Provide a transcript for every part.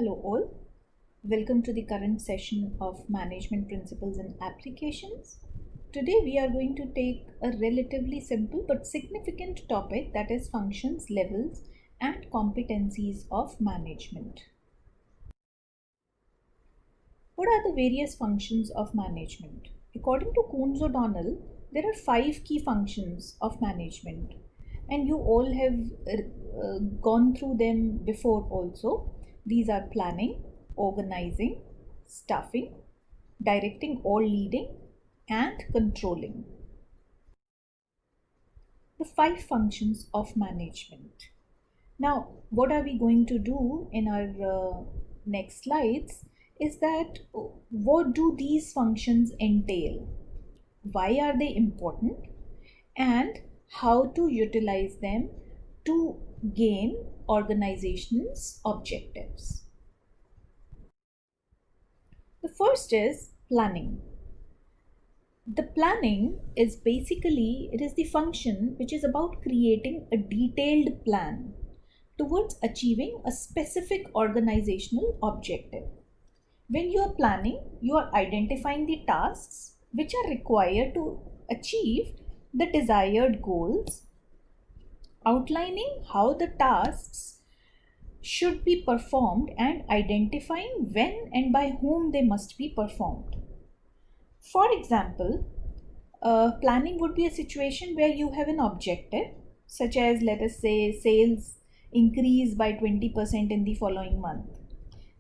Hello all, welcome to the current session of Management Principles and Applications. Today we are going to take a relatively simple but significant topic, that is functions, levels and competencies of management. What are the various functions of management? According to Coons O'Donnell, there are 5 key functions of management, and you all have gone through them before also. These are planning, organizing, staffing, directing or leading, and controlling. The 5 functions of management. Now, what are we going to do in our next slides is that what do these functions entail? Why are they important? And how to utilize them to gain organization's objectives. The first is planning. The planning is basically, it is the function which is about creating a detailed plan towards achieving a specific organizational objective. When you are planning, you are identifying the tasks which are required to achieve the desired goals, outlining how the tasks should be performed, and identifying when and by whom they must be performed. For example, planning would be a situation where you have an objective, such as, let us say, sales increase by 20% in the following month.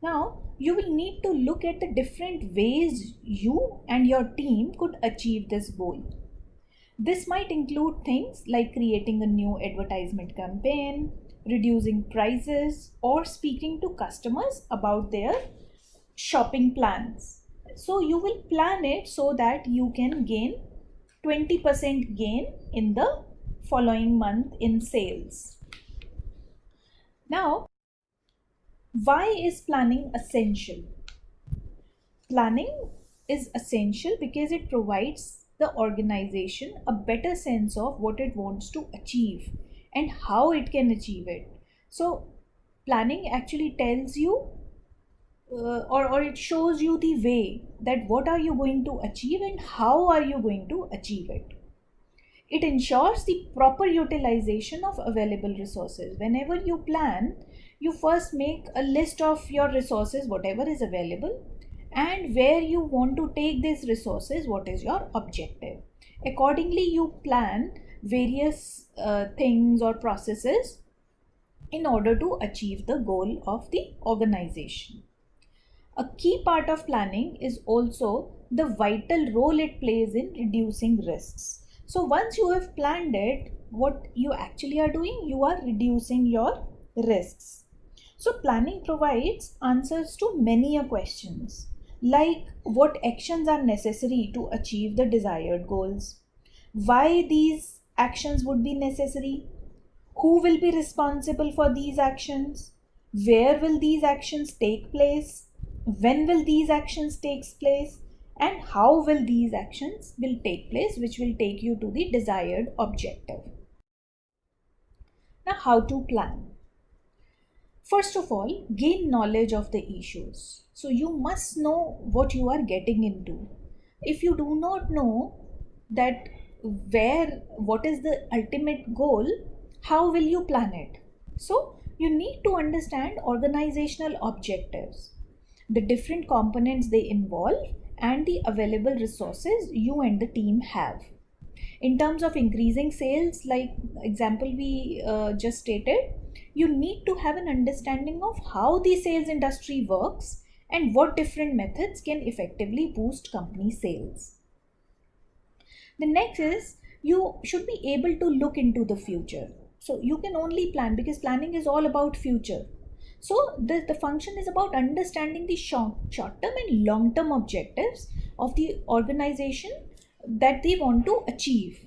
Now, you will need to look at the different ways you and your team could achieve this goal. This might include things like creating a new advertisement campaign, reducing prices, or speaking to customers about their shopping plans. So you will plan it so that you can gain 20% gain in the following month in sales. Now, why is planning essential? Planning is essential because it provides the organization a better sense of what it wants to achieve and how it can achieve it. So, planning actually tells you or it shows you the way that what are you going to achieve and how are you going to achieve it. It ensures the proper utilization of available resources. Whenever you plan, you first make a list of your resources, whatever is available, and where you want to take these resources, what is your objective. Accordingly, you plan various things or processes in order to achieve the goal of the organization. A key part of planning is also the vital role it plays in reducing risks. So once you have planned it, what you actually are doing, you are reducing your risks. So planning provides answers to many questions, like what actions are necessary to achieve the desired goals, why these actions would be necessary, who will be responsible for these actions, where will these actions take place, when will these actions take place, and how will these actions will take place, which will take you to the desired objective. Now, how to plan? First of all, gain knowledge of the issues. So you must know what you are getting into. If you do not know that what is the ultimate goal, how will you plan it? So you need to understand organizational objectives, the different components they involve, and the available resources you and the team have. In terms of increasing sales, like example we just stated, you need to have an understanding of how the sales industry works and what different methods can effectively boost company sales. The next is you should be able to look into the future. So you can only plan because planning is all about future. So the function is about understanding the short-term and long-term objectives of the organization that they want to achieve.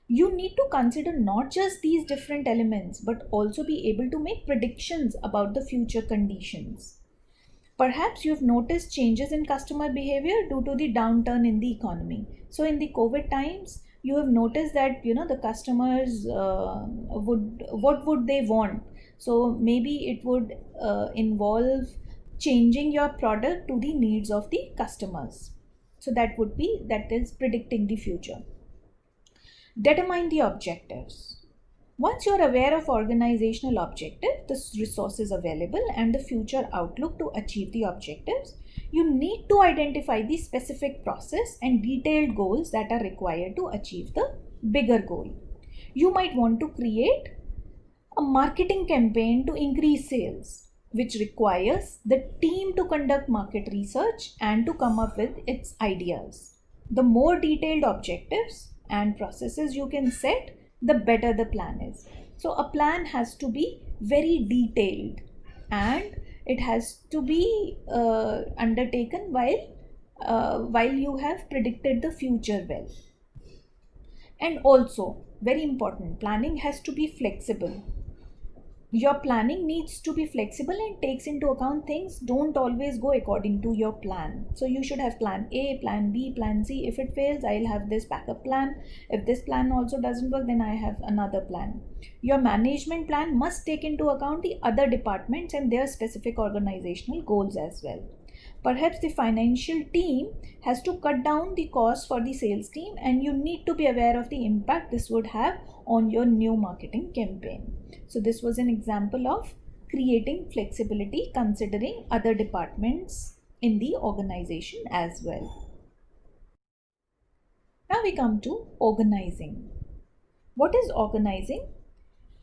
You need to consider not just these different elements but also be able to make predictions about the future conditions. Perhaps you've noticed changes in customer behavior due to the downturn in the economy. So in the COVID times, you have noticed that the customers what would they want. So maybe it would involve changing your product to the needs of the customers. So that is predicting the future. Determine the objectives. Once you're aware of organizational objective, the resources available, and the future outlook to achieve the objectives, you need to identify the specific process and detailed goals that are required to achieve the bigger goal. You might want to create a marketing campaign to increase sales, which requires the team to conduct market research and to come up with its ideas. The more detailed objectives and processes you can set, the better the plan is. So a plan has to be very detailed, and it has to be undertaken while you have predicted the future well. And also, very important, planning has to be flexible. Your planning needs to be flexible and takes into account things don't always go according to your plan. So you should have plan A, plan B, plan C. If it fails, I'll have this backup plan. If this plan also doesn't work, then I have another plan. Your management plan must take into account the other departments and their specific organizational goals as well. Perhaps the financial team has to cut down the cost for the sales team, and you need to be aware of the impact this would have on your new marketing campaign. So this was an example of creating flexibility considering other departments in the organization as well. Now we come to organizing. What is organizing?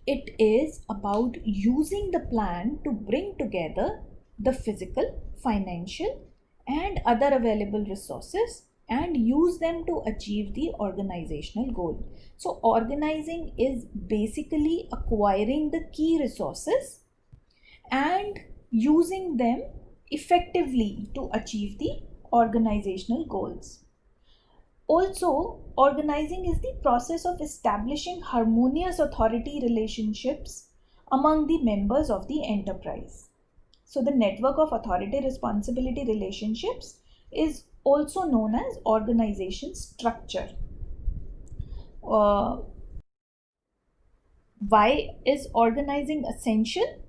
It is about using the plan to bring together the physical, financial, and other available resources and use them to achieve the organizational goal. So organizing is basically acquiring the key resources and using them effectively to achieve the organizational goals. Also, organizing is the process of establishing harmonious authority relationships among the members of the enterprise. So the network of authority responsibility relationships is also known as organization structure. Why is organizing essential?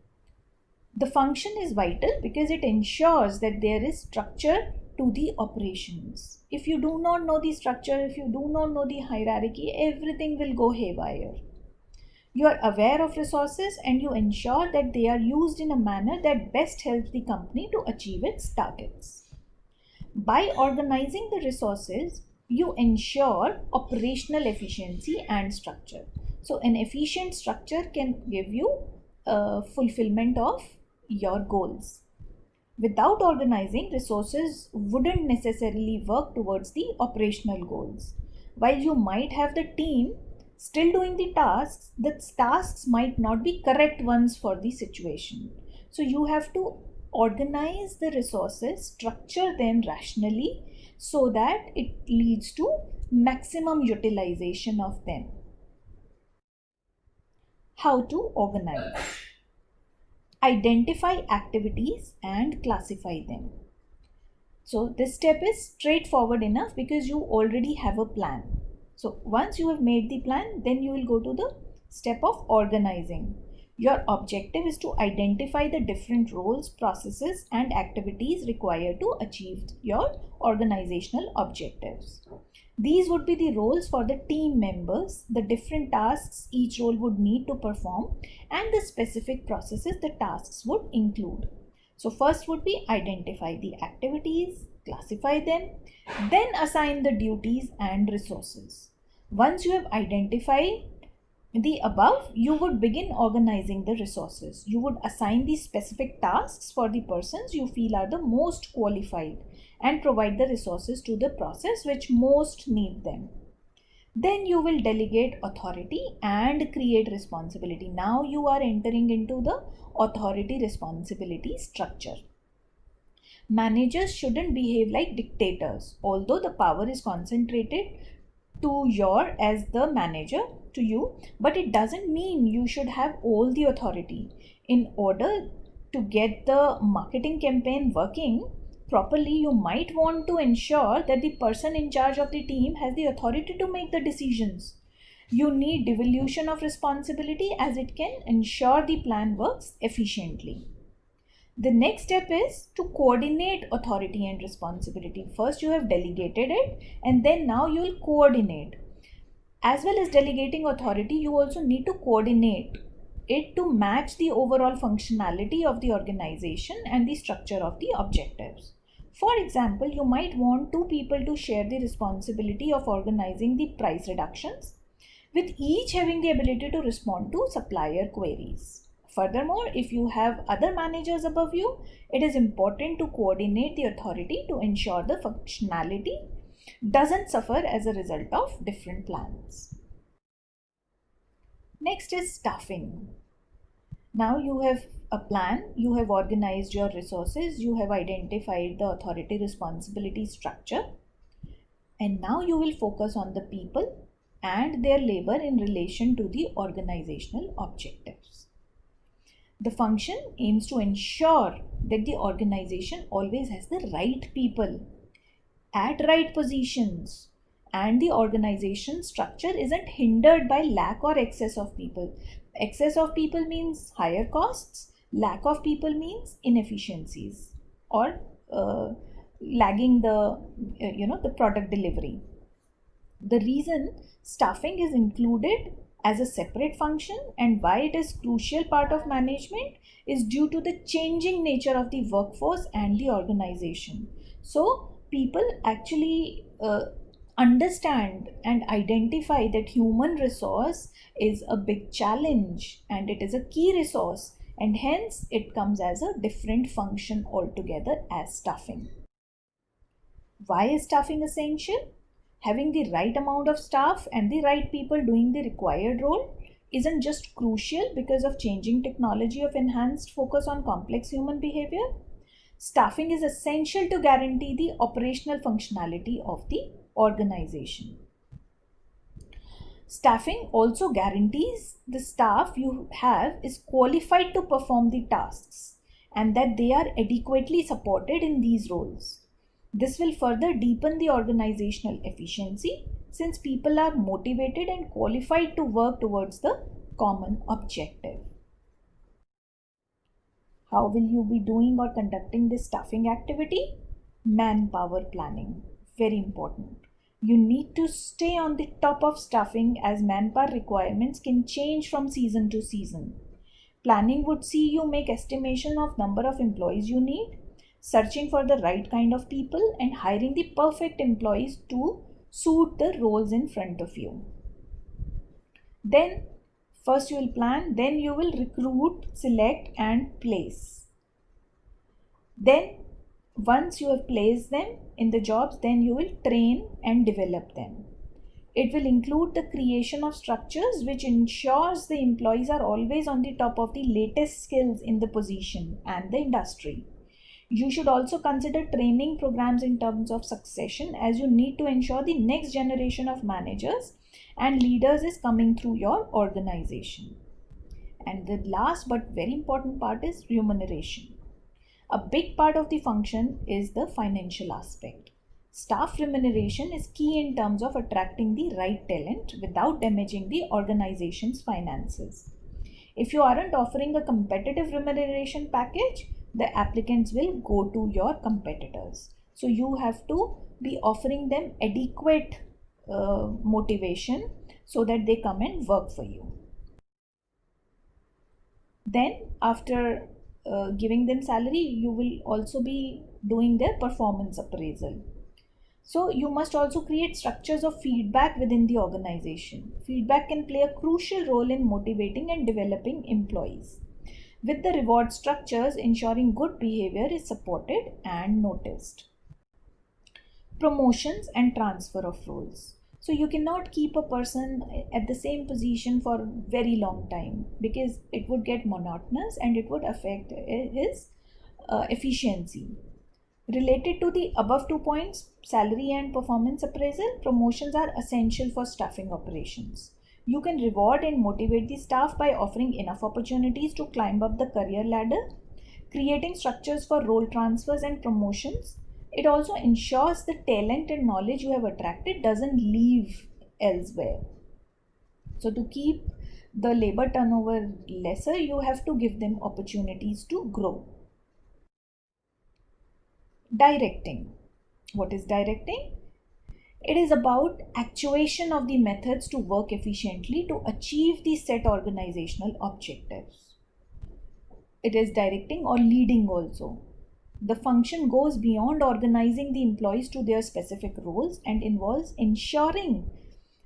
The function is vital because it ensures that there is structure to the operations. If you do not know the structure, if you do not know the hierarchy, everything will go haywire. You are aware of resources and you ensure that they are used in a manner that best helps the company to achieve its targets. By organizing the resources, you ensure operational efficiency and structure. So an efficient structure can give you fulfillment of your goals. Without organizing, resources wouldn't necessarily work towards the operational goals. While you might have the team still doing the tasks might not be correct ones for the situation. So you have to organize the resources, structure them rationally so that it leads to maximum utilization of them. How to organize? Identify activities and classify them. So this step is straightforward enough because you already have a plan. So once you have made the plan, then you will go to the step of organizing. Your objective is to identify the different roles, processes, and activities required to achieve your organizational objectives. These would be the roles for the team members, the different tasks each role would need to perform, and the specific processes the tasks would include. So first would be identify the activities, classify them, then assign the duties and resources. Once you have identified the above, you would begin organizing the resources. You would assign the specific tasks for the persons you feel are the most qualified and provide the resources to the process which most need them. Then you will delegate authority and create responsibility. Now you are entering into the authority responsibility structure. Managers shouldn't behave like dictators, although the power is concentrated to your as the manager to you, but it doesn't mean you should have all the authority. In order to get the marketing campaign working properly, you might want to ensure that the person in charge of the team has the authority to make the decisions. You need devolution of responsibility as it can ensure the plan works efficiently. The next step is to coordinate authority and responsibility. First, you have delegated it, and then now you will coordinate. As well as delegating authority, you also need to coordinate it to match the overall functionality of the organization and the structure of the objectives. For example, you might want two people to share the responsibility of organizing the price reductions, with each having the ability to respond to supplier queries. Furthermore, if you have other managers above you, it is important to coordinate the authority to ensure the functionality doesn't suffer as a result of different plans. Next is staffing. Now you have a plan, you have organized your resources, you have identified the authority responsibility structure, and now you will focus on the people and their labor in relation to the organizational objectives. The function aims to ensure that the organization always has the right people at right positions, and the organization structure isn't hindered by lack or excess of people. Excess of people means higher costs, lack of people means inefficiencies or lagging the product delivery. The reason staffing is included as a separate function and why it is crucial part of management is due to the changing nature of the workforce and the organization. So people actually understand and identify that human resource is a big challenge and it is a key resource, and hence it comes as a different function altogether as staffing. Why is staffing essential? Having the right amount of staff and the right people doing the required role isn't just crucial because of changing technology of enhanced focus on complex human behavior. Staffing is essential to guarantee the operational functionality of the organization. Staffing also guarantees the staff you have is qualified to perform the tasks and that they are adequately supported in these roles. This will further deepen the organizational efficiency since people are motivated and qualified to work towards the common objective. How will you be doing or conducting this staffing activity? Manpower planning. Very important. You need to stay on the top of staffing as manpower requirements can change from season to season. Planning would see you make estimation of number of employees you need, searching for the right kind of people and hiring the perfect employees to suit the roles in front of you. Then first you will plan, then you will recruit, select and place. Then once you have placed them in the jobs, then you will train and develop them. It will include the creation of structures which ensures the employees are always on the top of the latest skills in the position and the industry. You should also consider training programs in terms of succession as you need to ensure the next generation of managers and leaders is coming through your organization. And the last but very important part is remuneration. A big part of the function is the financial aspect. Staff remuneration is key in terms of attracting the right talent without damaging the organization's finances. If you aren't offering a competitive remuneration package, the applicants will go to your competitors. So you have to be offering them adequate motivation so that they come and work for you. Then after giving them salary, you will also be doing their performance appraisal. So you must also create structures of feedback within the organization. Feedback can play a crucial role in motivating and developing employees. With the reward structures, ensuring good behavior is supported and noticed. Promotions and transfer of roles. So you cannot keep a person at the same position for very long time because it would get monotonous and it would affect his efficiency. Related to the above 2 points, salary and performance appraisal, promotions are essential for staffing operations. You can reward and motivate the staff by offering enough opportunities to climb up the career ladder, creating structures for role transfers and promotions. It also ensures the talent and knowledge you have attracted doesn't leave elsewhere. So, to keep the labor turnover lesser, you have to give them opportunities to grow. Directing. What is directing? It is about actuation of the methods to work efficiently to achieve the set organizational objectives. It is directing or leading also. The function goes beyond organizing the employees to their specific roles and involves ensuring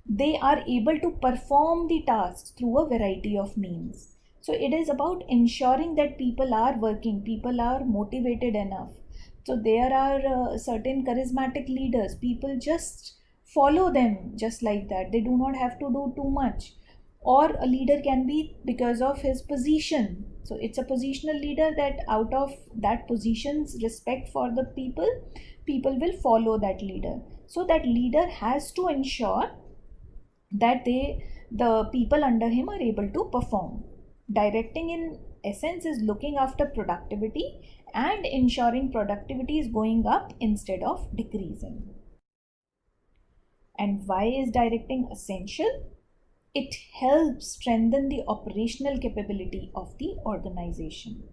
they are able to perform the tasks through a variety of means. So it is about ensuring that people are working, people are motivated enough. So there are certain charismatic leaders, people just follow them just like that. They do not have to do too much. Or a leader can be because of his position. So it's a positional leader that out of that position's respect for the people, people will follow that leader. So that leader has to ensure that the people under him are able to perform. Directing in essence is looking after productivity and ensuring productivity is going up instead of decreasing. And why is directing essential? It helps strengthen the operational capability of the organization.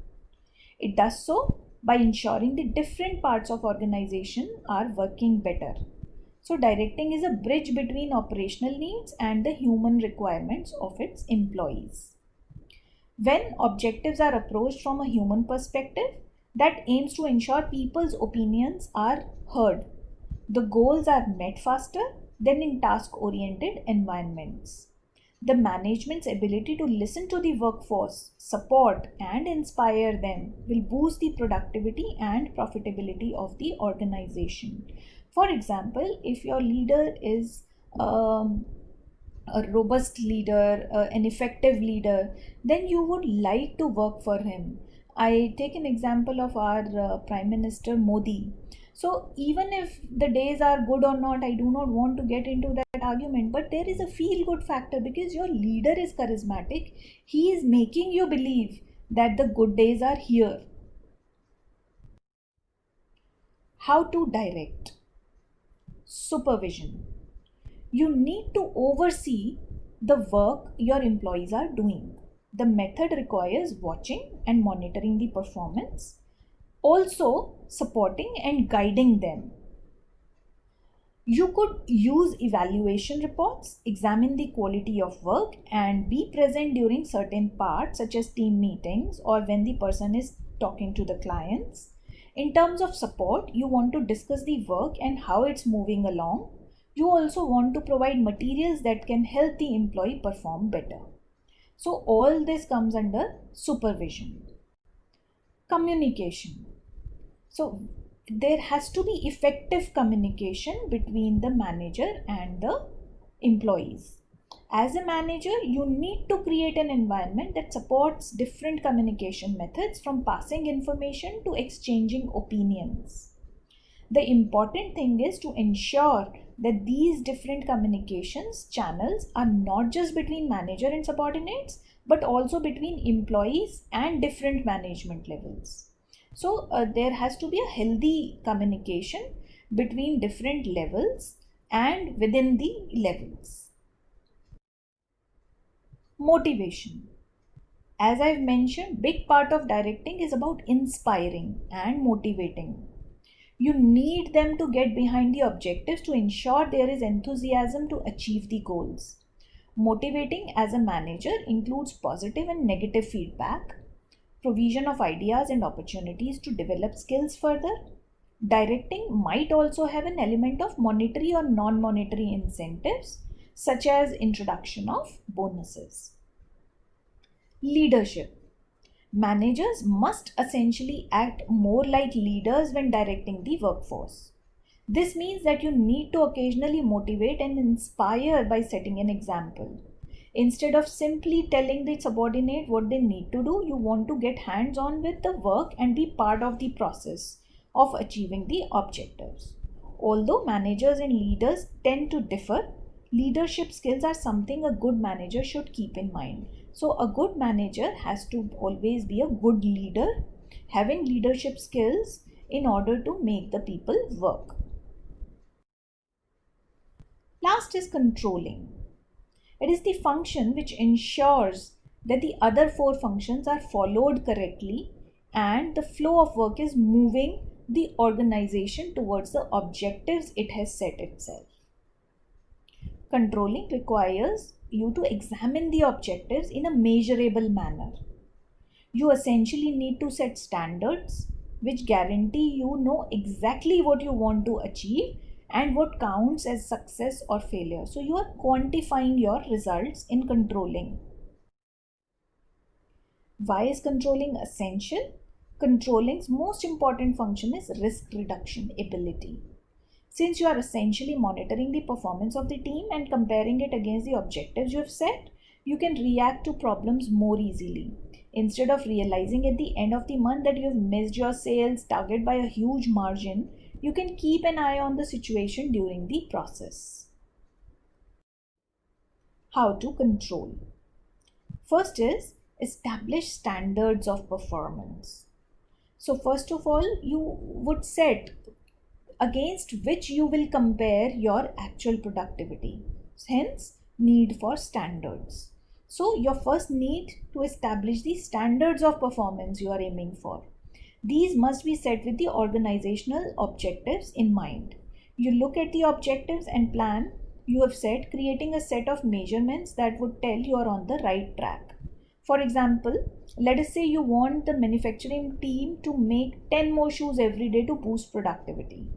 It does so by ensuring the different parts of organization are working better. So directing is a bridge between operational needs and the human requirements of its employees. When objectives are approached from a human perspective, that aims to ensure people's opinions are heard. The goals are met faster than in task oriented environments. The management's ability to listen to the workforce, support, and inspire them will boost the productivity and profitability of the organization. For example, if your leader is a robust leader, an effective leader, then you would like to work for him. I take an example of our Prime Minister Modi. So, even if the days are good or not, I do not want to get into that argument, but there is a feel good factor because your leader is charismatic. He is making you believe that the good days are here. How to direct? Supervision. You need to oversee the work your employees are doing. The method requires watching and monitoring the performance, also supporting and guiding them. You could use evaluation reports, examine the quality of work, and be present during certain parts, such as team meetings or when the person is talking to the clients. In terms of support, you want to discuss the work and how it's moving along. You also want to provide materials that can help the employee perform better. So, all this comes under supervision. Communication. So, there has to be effective communication between the manager and the employees. As a manager, you need to create an environment that supports different communication methods from passing information to exchanging opinions. The important thing is to ensure that these different communications channels are not just between manager and subordinates, but also between employees and different management levels. So there has to be a healthy communication between different levels and within the levels. Motivation. As I've mentioned, big part of directing is about inspiring and motivating. You need them to get behind the objectives to ensure there is enthusiasm to achieve the goals. Motivating as a manager includes positive and negative feedback, provision of ideas and opportunities to develop skills further. Directing might also have an element of monetary or non monetary incentives, such as introduction of bonuses. Leadership. Managers must essentially act more like leaders when directing the workforce. This means that you need to occasionally motivate and inspire by setting an example. Instead of simply telling the subordinate what they need to do, you want to get hands on with the work and be part of the process of achieving the objectives. Although managers and leaders tend to differ, leadership skills are something a good manager should keep in mind. So, a good manager has to always be a good leader, having leadership skills in order to make the people work. Last is controlling. It is the function which ensures that the other four functions are followed correctly and the flow of work is moving the organization towards the objectives it has set itself. Controlling requires you to examine the objectives in a measurable manner. You essentially need to set standards which guarantee you know exactly what you want to achieve and what counts as success or failure. So you are quantifying your results in controlling. Why is controlling essential? Controlling's most important function is risk reduction ability. Since you are essentially monitoring the performance of the team and comparing it against the objectives you have set, you can react to problems more easily. Instead of realizing at the end of the month that you have missed your sales target by a huge margin, you can keep an eye on the situation during the process. How to control? First is establish standards of performance. So, first of all, you would set against which you will compare your actual productivity. Hence, need for standards. So, your first need to establish the standards of performance you are aiming for. These must be set with the organizational objectives in mind. You look at the objectives and plan you have set, creating a set of measurements that would tell you are on the right track. For example, let us say you want the manufacturing team to make 10 more shoes every day to boost productivity.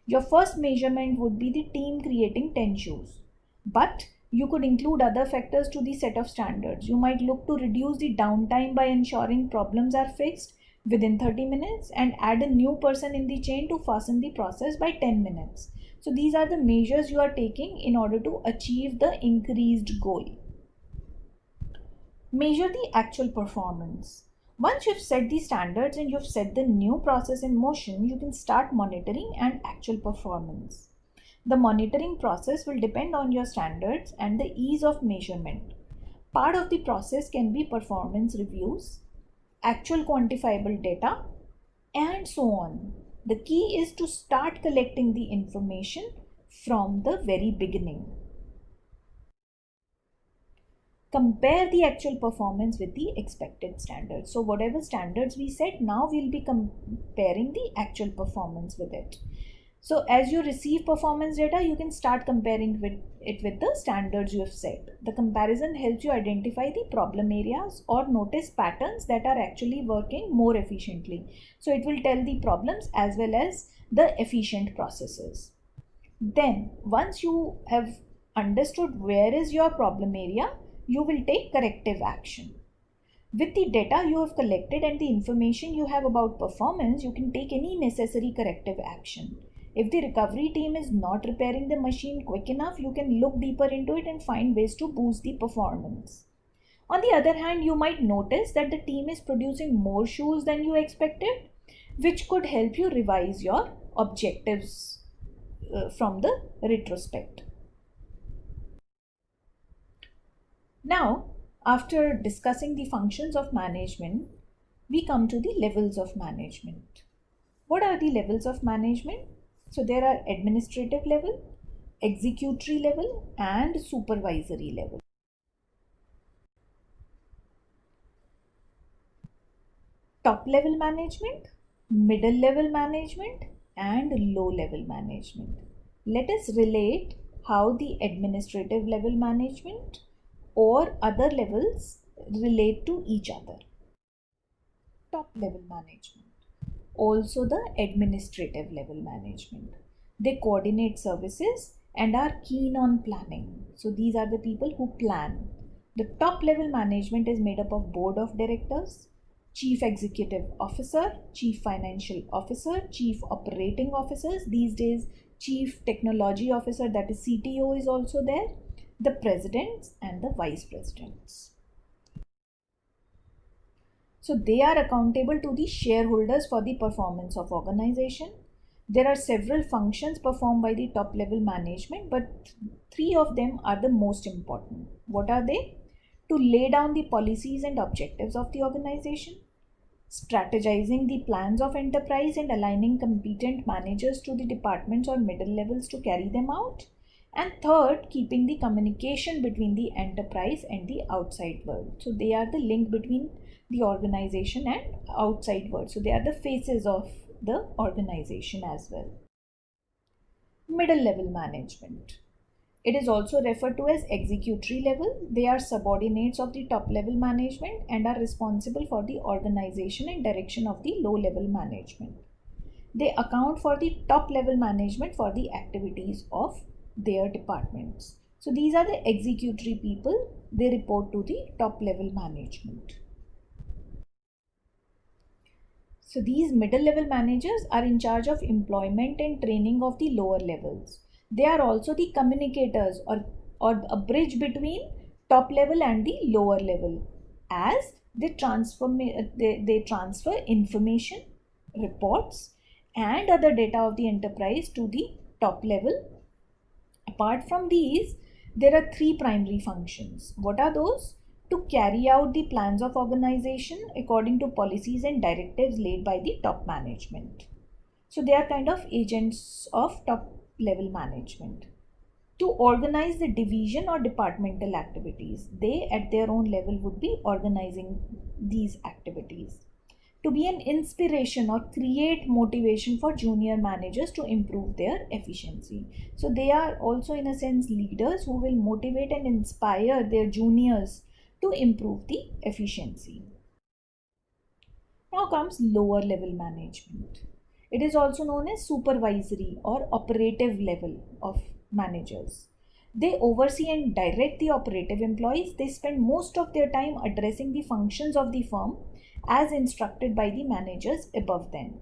Your first measurement would be the team creating 10 shoes. But you could include other factors to the set of standards. You might look to reduce the downtime by ensuring problems are fixed within 30 minutes and add a new person in the chain to fasten the process by 10 minutes. So these are the measures you are taking in order to achieve the increased goal. Measure the actual performance. Once you've set the standards and you've set the new process in motion, you can start monitoring and actual performance. The monitoring process will depend on your standards and the ease of measurement. Part of the process can be performance reviews, actual quantifiable data, and so on. The key is to start collecting the information from the very beginning. Compare the actual performance with the expected standards. So whatever standards we set, now we'll be comparing the actual performance with it. So as you receive performance data, you can start comparing it with the standards you have set. The comparison helps you identify the problem areas or notice patterns that are actually working more efficiently. So it will tell the problems as well as the efficient processes. Then once you have understood where is your problem area, you will take corrective action. With the data you have collected and the information you have about performance, you can take any necessary corrective action. If the recovery team is not repairing the machine quick enough, you can look deeper into it and find ways to boost the performance. On the other hand, you might notice that the team is producing more shoes than you expected, which could help you revise your objectives from the retrospect. Now, after discussing the functions of management, we come to the levels of management. What are the levels of management? So there are administrative level, executory level, and supervisory level. Top level management, middle level management, and low level management. Let us relate how the administrative level management or other levels relate to each other. Top level management, also the administrative level management. They coordinate services and are keen on planning. So these are the people who plan. The top level management is made up of board of directors, chief executive officer, chief financial officer, chief operating officers. These days, chief technology officer, that is CTO, is also there, the presidents and the vice presidents. So they are accountable to the shareholders for the performance of organization. There are several functions performed by the top level management, but three of them are the most important. What are they? To lay down the policies and objectives of the organization, strategizing the plans of enterprise and aligning competent managers to the departments or middle levels to carry them out, and third, keeping the communication between the enterprise and the outside world. So they are the link between the organization and outside world. So they are the faces of the organization as well. Middle level management. It is also referred to as executory level. They are subordinates of the top level management and are responsible for the organization and direction of the low level management. They account for the top level management for the activities of their departments. So these are the executory people. They report to the top level management. So these middle level managers are in charge of employment and training of the lower levels. They are also the communicators or a bridge between top level and the lower level, as they transfer information, reports and other data of the enterprise to the top level. Apart from these, there are three primary functions. What are those? To carry out the plans of organization according to policies and directives laid by the top management. So they are kind of agents of top level management. To organize the division or departmental activities, they at their own level would be organizing these activities. To be an inspiration or create motivation for junior managers to improve their efficiency. So they are also in a sense leaders who will motivate and inspire their juniors to improve the efficiency. Now comes lower level management. It is also known as supervisory or operative level of managers. They oversee and direct the operative employees. They spend most of their time addressing the functions of the firm as instructed by the managers above them.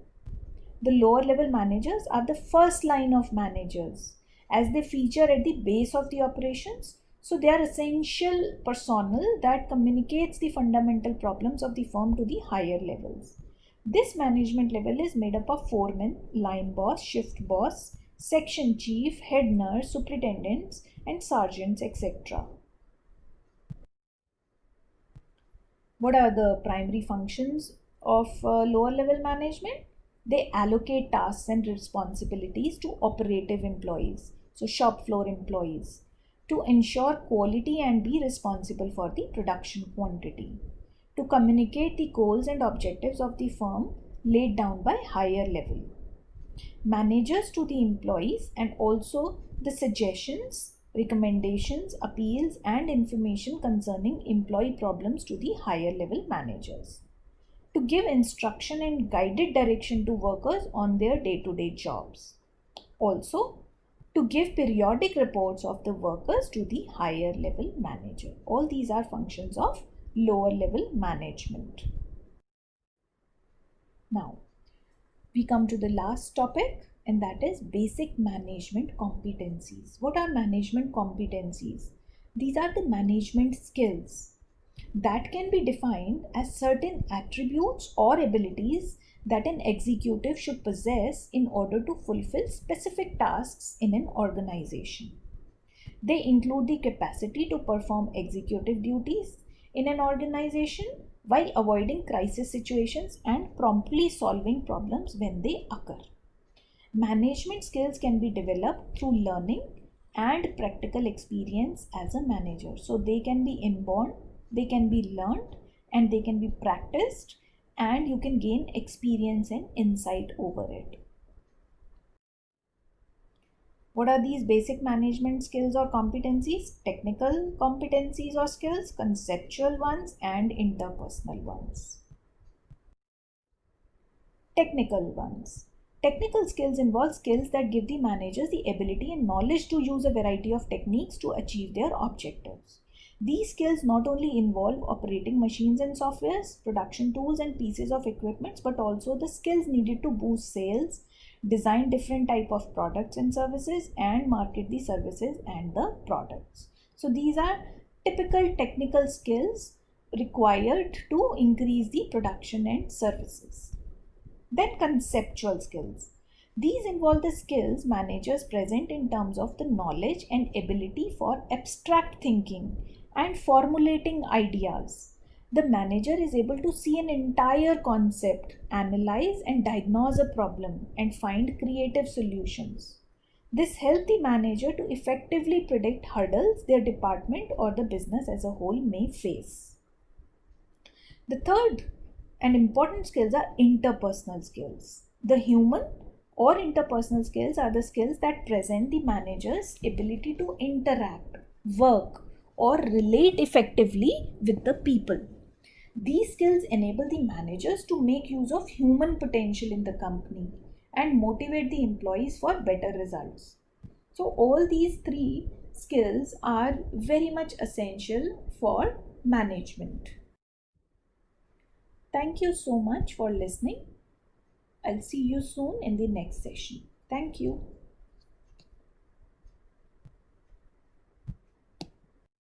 The lower level managers are the first line of managers as they feature at the base of the operations. So they are essential personnel that communicates the fundamental problems of the firm to the higher levels. This management level is made up of foremen, line boss, shift boss, section chief, head nurse, superintendents and sergeants, etc. What are the primary functions of lower level management? They allocate tasks and responsibilities to operative employees, so shop floor employees, to ensure quality and be responsible for the production quantity, to communicate the goals and objectives of the firm laid down by higher level managers to the employees, and also the suggestions, recommendations, appeals and information concerning employee problems to the higher level managers, to give instruction and guided direction to workers on their day-to-day jobs. Also, to give periodic reports of the workers to the higher level manager. All these are functions of lower level management. Now, we come to the last topic, and that is basic management competencies. What are management competencies? These are the management skills that can be defined as certain attributes or abilities that an executive should possess in order to fulfill specific tasks in an organization. They include the capacity to perform executive duties in an organization while avoiding crisis situations and promptly solving problems when they occur. Management skills can be developed through learning and practical experience as a manager. So they can be inborn, they can be learned, and they can be practiced, and you can gain experience and insight over it. What are these basic management skills or competencies? Technical competencies or skills, conceptual ones, and interpersonal ones. Technical ones. Technical skills involve skills that give the managers the ability and knowledge to use a variety of techniques to achieve their objectives. These skills not only involve operating machines and softwares, production tools and pieces of equipment, but also the skills needed to boost sales, design different type of products and services, and market the services and the products. So these are typical technical skills required to increase the production and services. Then conceptual skills. These involve the skills managers present in terms of the knowledge and ability for abstract thinking and formulating ideas. The manager is able to see an entire concept, analyze and diagnose a problem, and find creative solutions. This helps the manager to effectively predict hurdles their department or the business as a whole may face. The third and important skills are interpersonal skills. The human or interpersonal skills are the skills that present the manager's ability to interact, work, or relate effectively with the people. These skills enable the managers to make use of human potential in the company and motivate the employees for better results. So, all these three skills are very much essential for management. Thank you so much for listening. I'll see you soon in the next session. Thank you.